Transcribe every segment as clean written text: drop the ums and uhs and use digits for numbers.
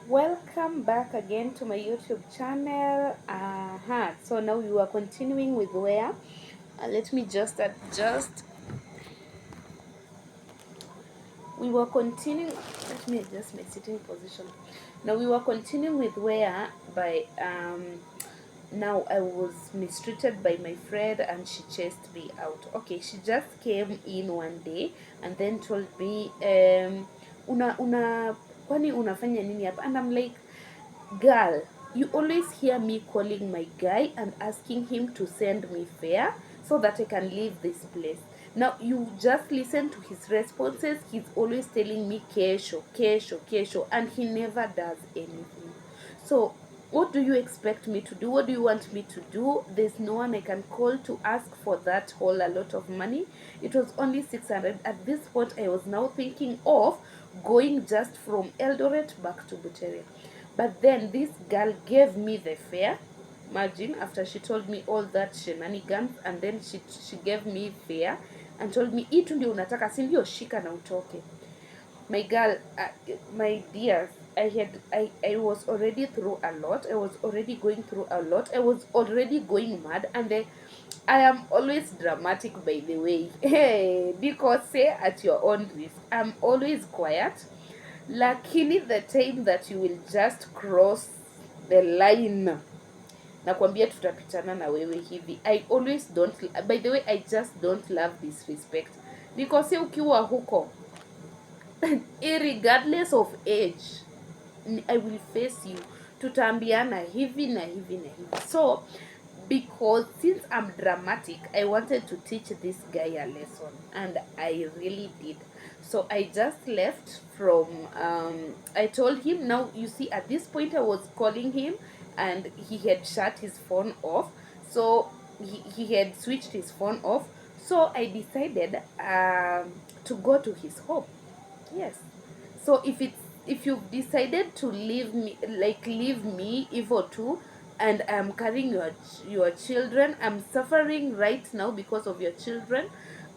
Welcome back again to my YouTube channel. So now we are continuing with where. Let me just adjust. We were continuing. Let me adjust my sitting position. Now we were continuing with where by now I was mistreated by my friend and she chased me out. Okay, she just came in one day and then told me una kwani unafanya nini hapa, and I'm like, girl, you always hear me calling my guy and asking him to send me fare so that I can leave this place. Now you just listen to his responses. He's always telling me kesho, kesho, kesho, and he never does anything. So what do you expect me to do? What do you want me to do? There's no one I can call to ask for that whole a lot of money. It was only 600. At this point, I was now thinking of going just from Eldoret back to Buteria. But then this girl gave me the fare. Imagine, after she told me all that shenanigans, and then she gave me fare and told me, hii tu ndio unataka, si ndio? Shika na utoke. My girl, my dear, I was already through a lot. I was already going through a lot. I was already going mad, and then I am always dramatic, by the way. Hey, because say at your own risk. I'm always quiet. Lakini the time that you will just cross the line, nakwambia tutapitana na wewe hivi. I always don't, by the way, I just don't love disrespect. Because ukiwa huko, regardless of age, I will face you. Tutaambiana hivi na hivi na hivi. So because since I'm dramatic, I wanted to teach this guy a lesson, and I really did. So I just left from I told him, now you see, at this point I was calling him and he had shut his phone off. So he had switched his phone off. So I decided to go to his home. Yes. So if you've decided to leave me, like leave me, evil too, and I'm carrying your children, I'm suffering right now because of your children.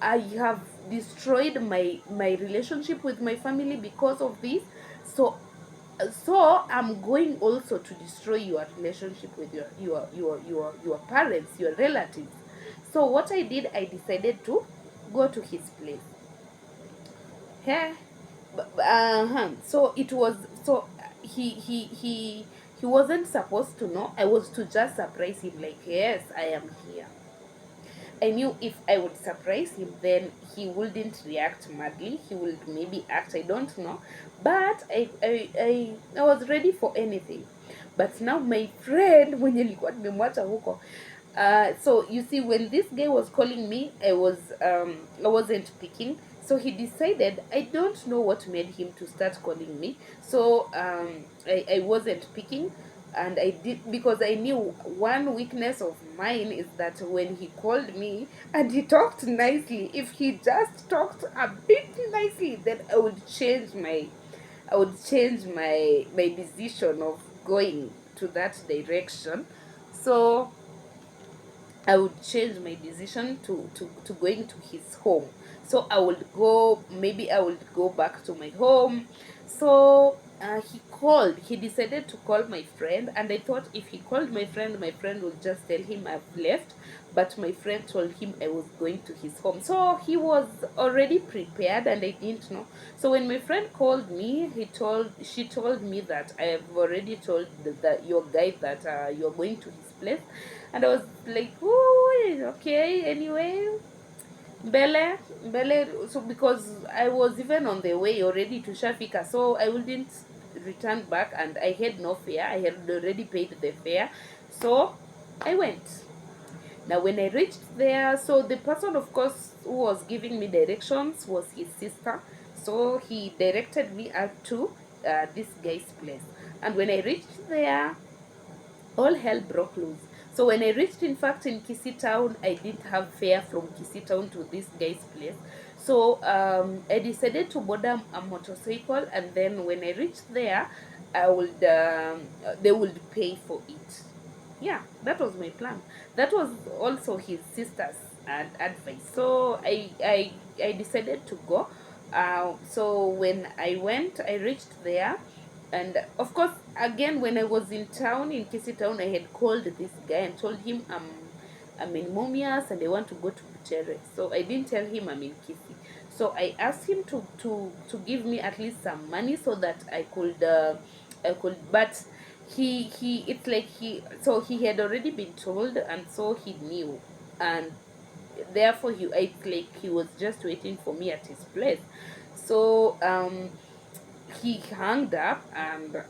I have destroyed my relationship with my family because of this. So I'm going also to destroy your relationship with your parents, your relatives. So what I did, I decided to go to his place. Yeah. So it was, so he wasn't supposed to know. I was to just surprise him, like, yes, I am here. I knew if I would surprise him, then he wouldn't react madly. He would maybe act, I don't know. But I was ready for anything. But now my friend, when nilikuwa nimemwacha huko, so you see, when this guy was calling me, I wasn't picking. So he decided, I don't know what made him to start calling me. So I wasn't picking, and I did, because I knew one weakness of mine is that when he called me and he talked nicely, if he just talked a bit nicely, then I would change my decision of going to that direction. So I would change my decision to going to his home. So maybe I would go back to my home. So he decided to call my friend, and I thought if he called my friend would just tell him I've left. But my friend told him I was going to his home. So he was already prepared, and I didn't know. So when my friend called me, she told me that I have already told your guy that you're going to his place. And I was like, oh, okay, anyway. Bele, so because I was even on the way already to Shafika, so I wouldn't return back, and I had no fare. I had already paid the fare. So I went. Now, when I reached there, so the person, of course, who was giving me directions was his sister. So he directed me up to this guy's place. And when I reached there, all hell broke loose. So when I reached, in fact, in Kisii town, I didn't have fare from Kisii town to this guy's place. So I decided to board a motorcycle, and then when I reached there, they would pay for it. Yeah, that was my plan. That was also his sister's advice. So I decided to go. So when I went, I reached there. And of course, again, when I was in town, in Kisii town, I had called this guy and told him I'm in Mumias and I want to go to Butere. So I didn't tell him I'm in Kisii. So I asked him to give me at least some money so that I could, but he it's like he had already been told, and so he knew, and therefore it's like he was just waiting for me at his place. So he hung up, and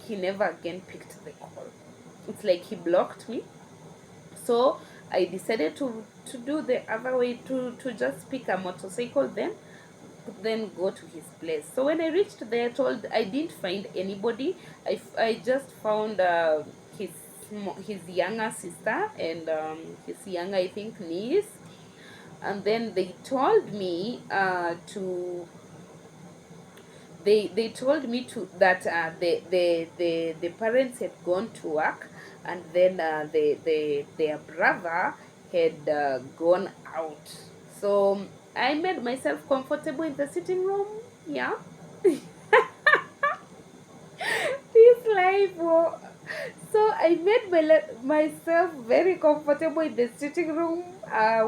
he never again picked the call. It's like he blocked me. So I decided to do the other way, to just pick a motorcycle, then go to his place. So when I reached there, I didn't find anybody. I just found his his younger sister and his younger, I think, niece. And then they told me they told me to that the parents had gone to work, and then their brother had gone out. So I made myself comfortable in the sitting room. Yeah. This life. Oh. So I made myself very comfortable in the sitting room,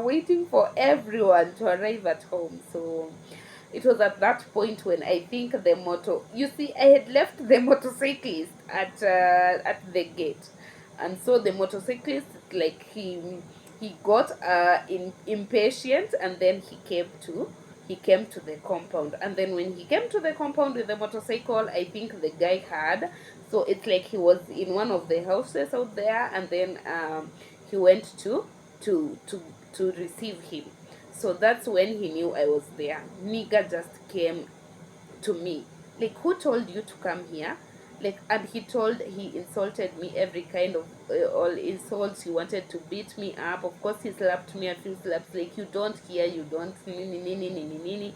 waiting for everyone to arrive at home. So it was at that point when I think you see, I had left the motorcyclist at the gate, and so the motorcyclist, like, he got impatient, and then he came to the compound. And then when he came to the compound with the motorcycle, I think the guy had, so it's like he was in one of the houses out there, and then he went to to to receive him. So that's when he knew I was there. Nigga just came to me. Like, who told you to come here? Like, and he insulted me, every kind of all insults. He wanted to beat me up. Of course, he slapped me a few slaps. Like, you don't hear, you don't nini nini nini nini.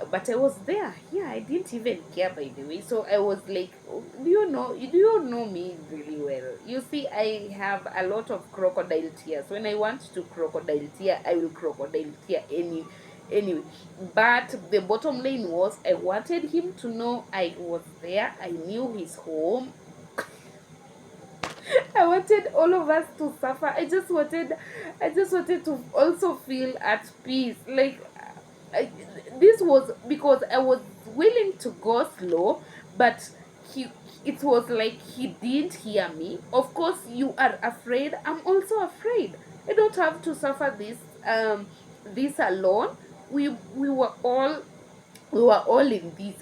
But I was there. Yeah, I didn't even care, by the way. So I was like, "Oh, do you know me really well? You see, I have a lot of crocodile tears. When I want to crocodile tear, I will crocodile tear anyway. But the bottom line was, I wanted him to know I was there. I knew his home. I wanted all of us to suffer. I just wanted to also feel at peace. Like, I, this was because I was willing to go slow, but he it was like he didn't hear me. Of course, you are afraid. I'm also afraid. I don't have to suffer this alone. We were all in this.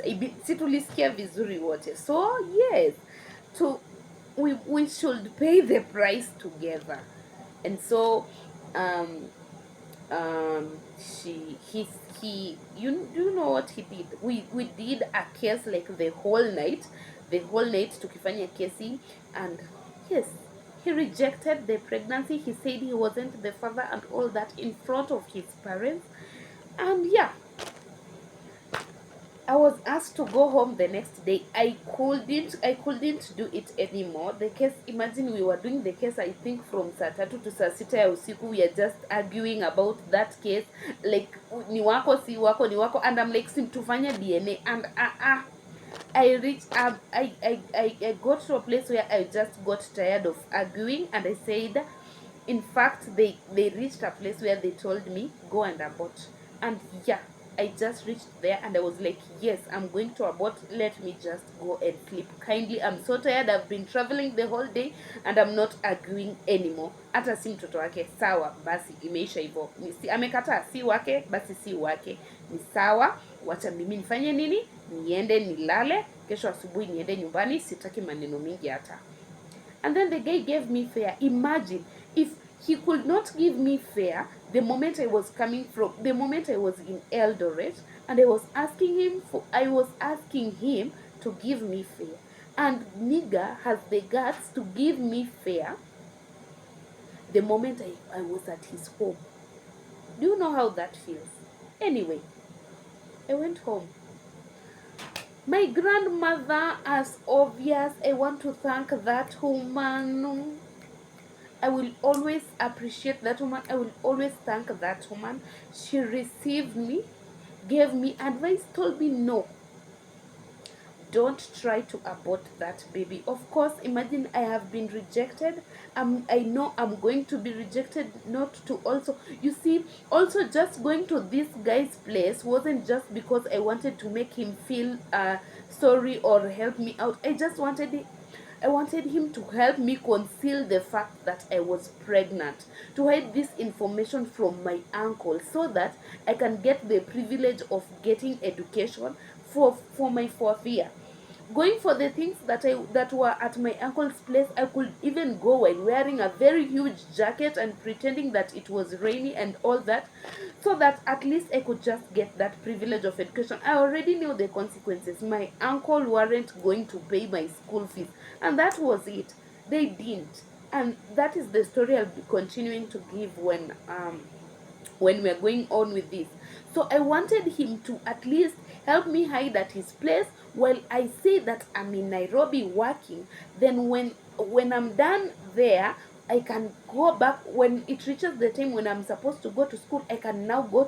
Si tulisikia vizuri wote. So yes, to we should pay the price together. And so um she he you know what he did? We did a case, like, the whole night tukifanya kesi. And yes, he rejected the pregnancy. He said he wasn't the father and all that, in front of his parents. And yeah, I was asked to go home the next day. I couldn't do it anymore. The case, imagine, we were doing the case, I think, from saa tatu to saa sita ya usiku. We are just arguing about that case. Like, ni wako si wako, ni wako. And I'm like, tufanya DNA. And I reached I got to a place where I just got tired of arguing, and I said, in fact, they reached a place where they told me, go and abort. And yeah, I just reached there, and I was like, yes, I'm going to abort. Let me just go and sleep. Kindly, I'm so tired. I've been traveling the whole day, and I'm not arguing anymore. Hata si mtoto wake, sawa basi, imeisha hivyo. Amekataa, si wake basi, si wake, ni sawa. Wacha mimi nifanye nini? Niende nilale, kesho asubuhi niende nyumbani, sitaki maneno mingi hata. And then the guy gave me fare. Imagine, if he could not give me fare the moment I was in Eldoret, and I was asking him to give me fare. And nigga has the guts to give me fare the moment I was at his home. Do you know how that feels? Anyway, I went home. My grandmother, as obvious, I want to thank that woman. I will always appreciate that woman. I will always thank that woman. She received me, gave me advice, told me no. don't try to abort that baby. Of course, imagine I have been rejected. I know I'm going to be rejected. Not to also, you see, also just going to this guy's place wasn't just because I wanted to make him feel sorry or help me out. I wanted him to help me conceal the fact that I was pregnant, to hide this information from my uncle so that I can get the privilege of getting education for my 4th year. Going for the things that were at my uncle's place, I could even go while wearing a very huge jacket and pretending that it was rainy and all that, so that at least I could just get that privilege of education. I already knew the consequences. My uncle weren't going to pay my school fees, and that was it. They didn't. And that is the story I'll be continuing to give when we're going on with this. So I wanted him to at least help me hide at his place while I say that I'm in Nairobi working. Then when I'm done there, I can go back. When it reaches the time when I'm supposed to go to school, I can now go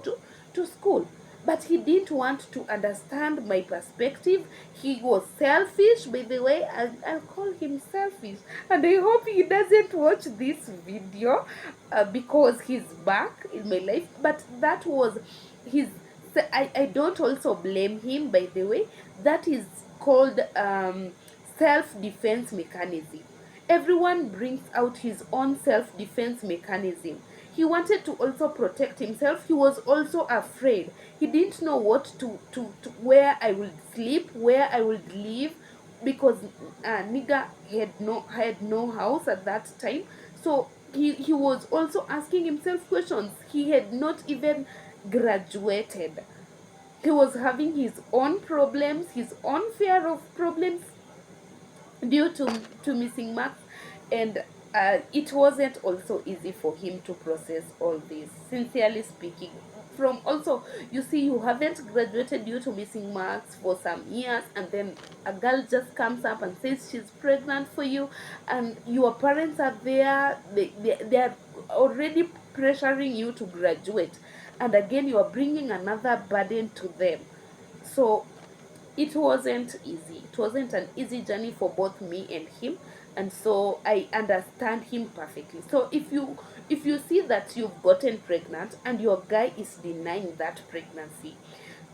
to school. But he didn't want to understand my perspective. He was selfish. By the way, I'll call him selfish. And I hope he doesn't watch this video because he's back in my life. But that was his. I don't also blame him, by the way. That is called self-defense mechanism. Everyone brings out his own self-defense mechanism. He wanted to also protect himself. He was also afraid. He didn't know what to where I would sleep, where I would live, because nigga had no house at that time. So he was also asking himself questions. He had not even graduated. He was having his own problems, his own fear of problems due to missing marks, and it wasn't also easy for him to process all this, sincerely speaking. From also, you see, you haven't graduated due to missing marks for some years, and then a girl just comes up and says she's pregnant for you, and your parents are there. They are already pressuring you to graduate, and again you are bringing another burden to them. So it wasn't easy. It wasn't an easy journey for both me and him, and so I understand him perfectly. So if you see that you've gotten pregnant and your guy is denying that pregnancy,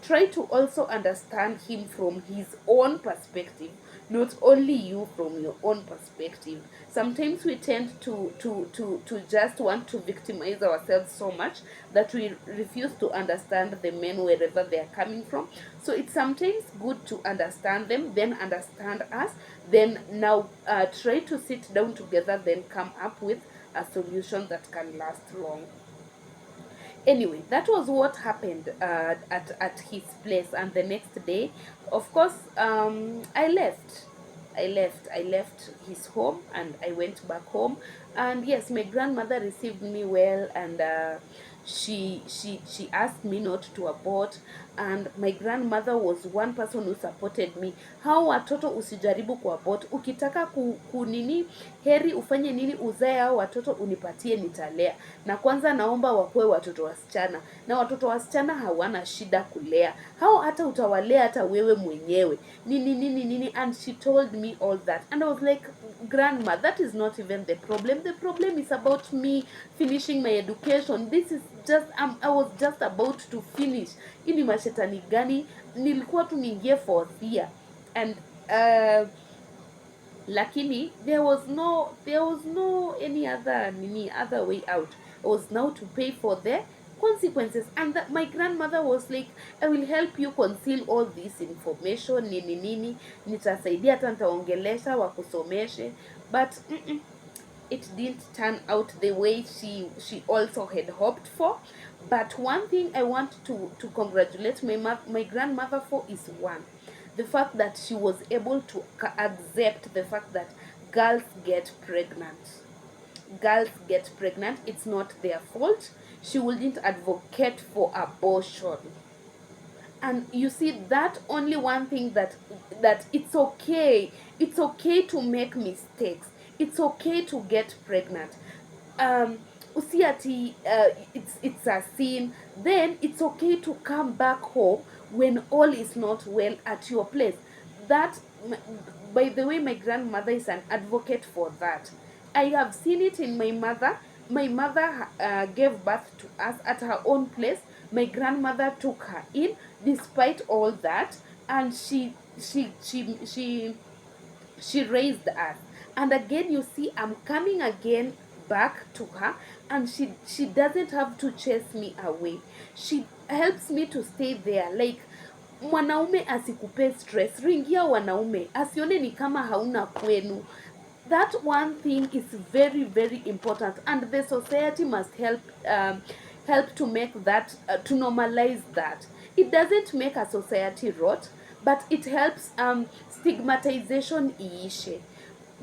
try to also understand him from his own perspective, not only you from your own perspective. Sometimes we tend to just want to victimize ourselves so much that we refuse to understand the men wherever they are coming from. So it's sometimes good to understand them, then understand us, then now try to sit down together, then come up with a solution that can last long. Anyway, that was what happened at his place. And the next day, of course, I left his home and I went back home. And yes, my grandmother received me well, and she asked me not to abort. And my grandmother was one person who supported me. Hao watoto usijaribu kuabort, ukitaka kunini, heri ufanye nini, uzae hao watoto unipatie, nitalea. Na kwanza naomba wakuwe watoto wasichana, na watoto wasichana hawana shida kulea, hao hata utawalea hata wewe mwenyewe, nini nini nini. And she told me all that, and I was like, grandma, that is not even the problem. The problem is about me finishing my education. This is just I was just about to finish. Ini mashetani gani, nilikuwa tu niingie 4th year. And lakini there was no any other way out. I was now to pay for the consequences. And that my grandmother was like, I will help you conceal all this information, nini nini, nitasaidia hata nitaongelesha wakusomeshe. But it didn't turn out the way she also had hoped for. But one thing I want to congratulate my grandmother for is, one, the fact that she was able to accept the fact that girls get pregnant. Girls get pregnant, it's not their fault. She wouldn't advocate for abortion. And you see, that only one thing, that it's okay to make mistakes, it's okay to get pregnant. Usiati, it's a sin. Then it's okay to come back home when all is not well at your place. that, by the way, my grandmother is an advocate for that. I have seen it in my mother. My mother gave birth to us at her own place. My grandmother took her in despite all that, and she raised us. And again, you see, I'm coming again back to her, and she doesn't have to chase me away. She helps me to stay there. Like, mwanaume asikupe stress, ringia wanaume, asione ni kama hauna kwenu. That one thing is very, very important, and the society must help to make that, to normalize that. It doesn't make a society rot, but it helps stigmatization iishe.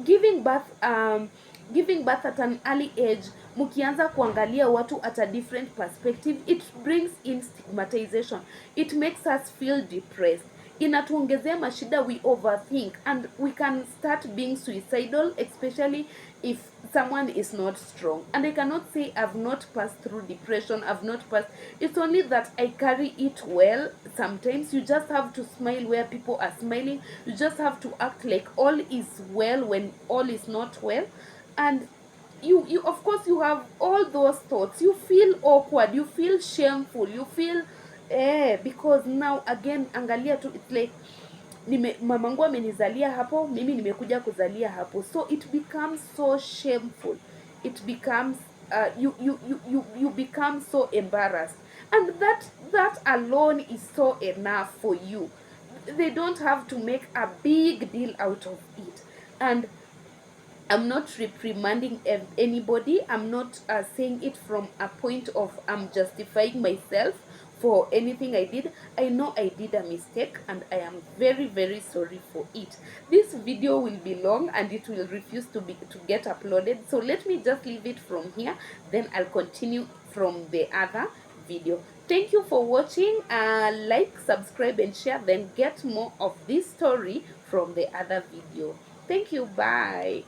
Giving birth at an early age, mukianza kuangalia watu at a different perspective, it brings in stigmatization. It makes us feel depressed. Inatuongezea mashida, we overthink, and we can start being suicidal, especially if someone is not strong. And I cannot say I've not passed through depression, I've not passed. It's only that I carry it well. Sometimes you just have to smile where people are smiling. You just have to act like all is well when all is not well. And you of course you have all those thoughts. You feel awkward, you feel shameful, you feel because now again, angalia tu, it's like mamangu amenizalia hapo, mimi nimekuja kuzalia hapo, so it becomes so shameful. It becomes you become so embarrassed, and that alone is so enough for you. They don't have to make a big deal out of it. And I'm not reprimanding anybody. I'm not saying it from a point of I'm justifying myself for anything I did. I know I did a mistake, and I am very, very sorry for it. This video will be long, and it will refuse to get uploaded. So let me just leave it from here. Then I'll continue from the other video. Thank you for watching. Like, subscribe, and share. Then get more of this story from the other video. Thank you. Bye.